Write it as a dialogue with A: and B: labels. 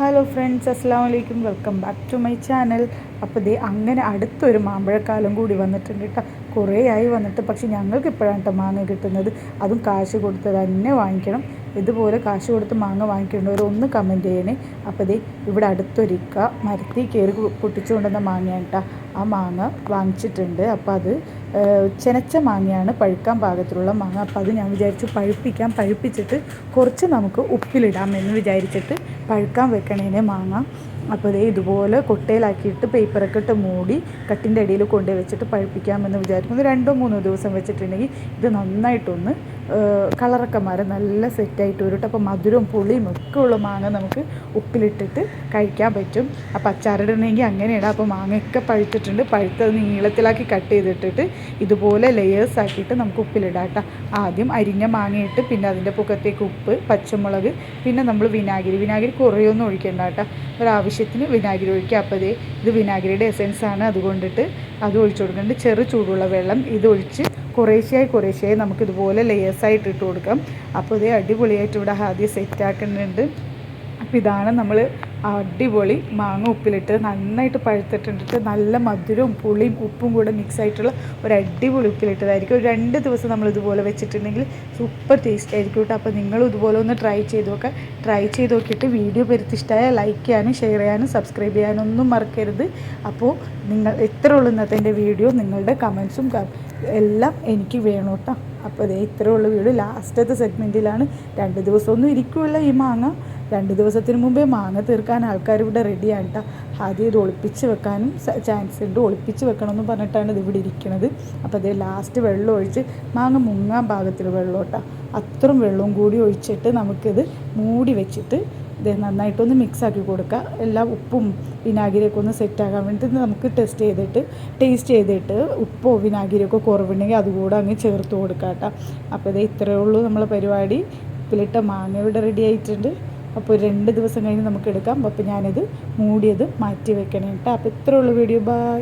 A: Hello friends, അസ്സാം വലൈക്കും. Welcome back to my channel. അപ്പോൾ ദേ അങ്ങനെ അടുത്തൊരു മാമ്പഴക്കാലം കൂടി വന്നിട്ടുണ്ട് കേട്ടോ. കുറേ ആയി വന്നിട്ട്, പക്ഷെ ഞങ്ങൾക്ക് ഇപ്പോഴാണ് കേട്ടോ മാങ്ങ കിട്ടുന്നത്. അതും കാശ് കൊടുത്ത് തന്നെ വാങ്ങിക്കണം. ഇതുപോലെ കാശ് കൊടുത്ത് മാങ്ങ വാങ്ങിക്കേണ്ടവർ ഒന്ന് കമൻറ്റ് ചെയ്യണേ. അപ്പോൾ ദേ ഇവിടെ അടുത്തൊരിക്ക മരത്തിൽ കയറി പൊട്ടിച്ചു കൊണ്ടുവന്ന മാങ്ങയാണ് കേട്ടോ. ആ മാങ്ങ വാങ്ങിച്ചിട്ടുണ്ട്. അപ്പോൾ അത് ചെനച്ച മാങ്ങയാണ്, പഴുക്കാൻ പാകത്തിലുള്ള മാങ്ങ. അപ്പോൾ അത് ഞാൻ വിചാരിച്ചു പഴുപ്പിച്ചിട്ട് കുറച്ച് നമുക്ക് ഉപ്പിലിടാം എന്ന് വിചാരിച്ചിട്ട് പഴുക്കാൻ വെക്കണേനെ മാങ്ങ. അപ്പോൾ അതേ ഇതുപോലെ കൊട്ടയിലാക്കിയിട്ട് പേപ്പറൊക്കെ ഇട്ട് മൂടി കട്ടിൻ്റെ അടിയിൽ കൊണ്ടുപോയി വെച്ചിട്ട് പഴുപ്പിക്കാമെന്ന് വിചാരിക്കുന്നു. 2-3 ദിവസം വെച്ചിട്ടുണ്ടെങ്കിൽ ഇത് നന്നായിട്ടൊന്ന് കളറൊക്കെ മാറി നല്ല സെറ്റായിട്ട് വരും. അപ്പോൾ മധുരവും പുളിയും ഒക്കെ ഉള്ള മാങ്ങ നമുക്ക് ഉപ്പിലിട്ടിട്ട് കഴിക്കാൻ പറ്റും. അപ്പോൾ അച്ചാറിടണമെങ്കിൽ അങ്ങനെയാണ്. അപ്പോൾ മാങ്ങയൊക്കെ പഴുത്തിട്ടുണ്ട്. പഴുത്തത് നീളത്തിലാക്കി കട്ട് ചെയ്തിട്ടിട്ട് ഇതുപോലെ ലെയേഴ്സ് ആക്കിയിട്ട് നമുക്ക് ഉപ്പിലിടാം കേട്ടോ. ആദ്യം അരിഞ്ഞ മാങ്ങയിട്ട് പിന്നെ അതിൻ്റെ പുറത്തേക്ക് ഉപ്പ്, പച്ചമുളക്, പിന്നെ നമ്മൾ വിനാഗിരി കുറേയൊന്നും ഒഴിക്കേണ്ട കേട്ടോ. ഒരാവശ്യത്തിന് വിനാഗിരി ഒഴിക്കുക. അപ്പോൾ ഇത് വിനാഗിരിയുടെ എസെൻസാണ്, അതുകൊണ്ടിട്ട് അത് ഒഴിച്ചു കൊടുക്കുന്നുണ്ട്. ചെറു ചൂടുള്ള വെള്ളം ഇതൊഴിച്ച് കുറേശ്ശെയായി നമുക്കിതുപോലെ ലെയേഴ്സായിട്ട് ഇട്ട് കൊടുക്കാം. അപ്പോൾ ഇത് അടിപൊളിയായിട്ട് ഇവിടെ ആദ്യം സെറ്റാക്കുന്നുണ്ട്. അപ്പോൾ ഇതാണ് നമ്മൾ അടിപൊളി മാങ്ങ ഉപ്പിലിട്ട് നന്നായിട്ട് പഴുത്തിട്ടിട്ട് നല്ല മധുരവും പുളിയും ഉപ്പും കൂടെ മിക്സ് ആയിട്ടുള്ള ഒരു അടിപൊളി ഉപ്പിലിട്ടതായിരിക്കും. ഒരു 2 ദിവസം നമ്മൾ ഇതുപോലെ വെച്ചിട്ടുണ്ടെങ്കിൽ സൂപ്പർ ടേസ്റ്റ് ആയിരിക്കും കേട്ടോ. അപ്പോൾ നിങ്ങളും ഇതുപോലെ ഒന്ന് ട്രൈ ചെയ്ത് നോക്കിയിട്ട് വീഡിയോ ഇഷ്ടമായാൽ ലൈക്ക് ചെയ്യാനും ഷെയർ ചെയ്യാനും സബ്സ്ക്രൈബ് ചെയ്യാനും ഒന്നും മറക്കരുത്. അപ്പോൾ നിങ്ങൾ എത്ര ഉള്ളൂ ഇന്നത്തെ എൻ്റെ വീഡിയോ, നിങ്ങളുടെ കമൻസും എല്ലാം എനിക്ക് വേണം കേട്ടോ. അപ്പോൾ അതേ ഇത്രയുള്ള വീഡിയോ ലാസ്റ്റത്തെ സെഗ്മെൻറ്റിലാണ്. 2 ദിവസമൊന്നും ഇരിക്കില്ല ഈ മാങ്ങ. 2 ദിവസത്തിന് മുമ്പേ മാങ്ങ തീർക്കാൻ ആൾക്കാർ ഇവിടെ റെഡിയാണ് കേട്ടോ. ആദ്യം ഇത് ഒളിപ്പിച്ച് വെക്കാനും ചാൻസ് ഉണ്ട്. ഒളിപ്പിച്ച് വെക്കണമെന്ന് പറഞ്ഞിട്ടാണ് ഇത് ഇവിടെ ഇരിക്കുന്നത്. അപ്പോൾ അതേ ലാസ്റ്റ് വെള്ളം ഒഴിച്ച് മാങ്ങ മുങ്ങാൻ പാകത്തിൽ വെള്ളം കേട്ടോ. അത്രയും വെള്ളവും കൂടി ഒഴിച്ചിട്ട് നമുക്കിത് മൂടി വെച്ചിട്ട് ഇത് നന്നായിട്ടൊന്ന് മിക്സാക്കി കൊടുക്കുക. എല്ലാം ഉപ്പും വിനാഗിരിയൊക്കെ ഒന്ന് സെറ്റാകാൻ വേണ്ടിയിട്ട് നമുക്ക് ടേസ്റ്റ് ചെയ്തിട്ട് ഉപ്പോ വിനാഗിരിയൊക്കെ കുറവുണ്ടെങ്കിൽ അതുകൂടെ അങ്ങ് ചേർത്ത് കൊടുക്കുക കേട്ടോ. അപ്പോൾ ഇത് ഇത്രയേ ഉള്ളൂ നമ്മളെ പരിപാടി. ഉപ്പിലിട്ട മാങ്ങ ഇവിടെ റെഡി ആയിട്ടുണ്ട്. അപ്പോൾ 2 ദിവസം കഴിഞ്ഞ് നമുക്ക് എടുക്കാം. അപ്പോൾ ഞാനിത് മൂടിയത് മാറ്റി വെക്കണം കേട്ടോ. അപ്പോൾ ഇത്രയേ ഉള്ളൂ വീഡിയോ. ബൈ.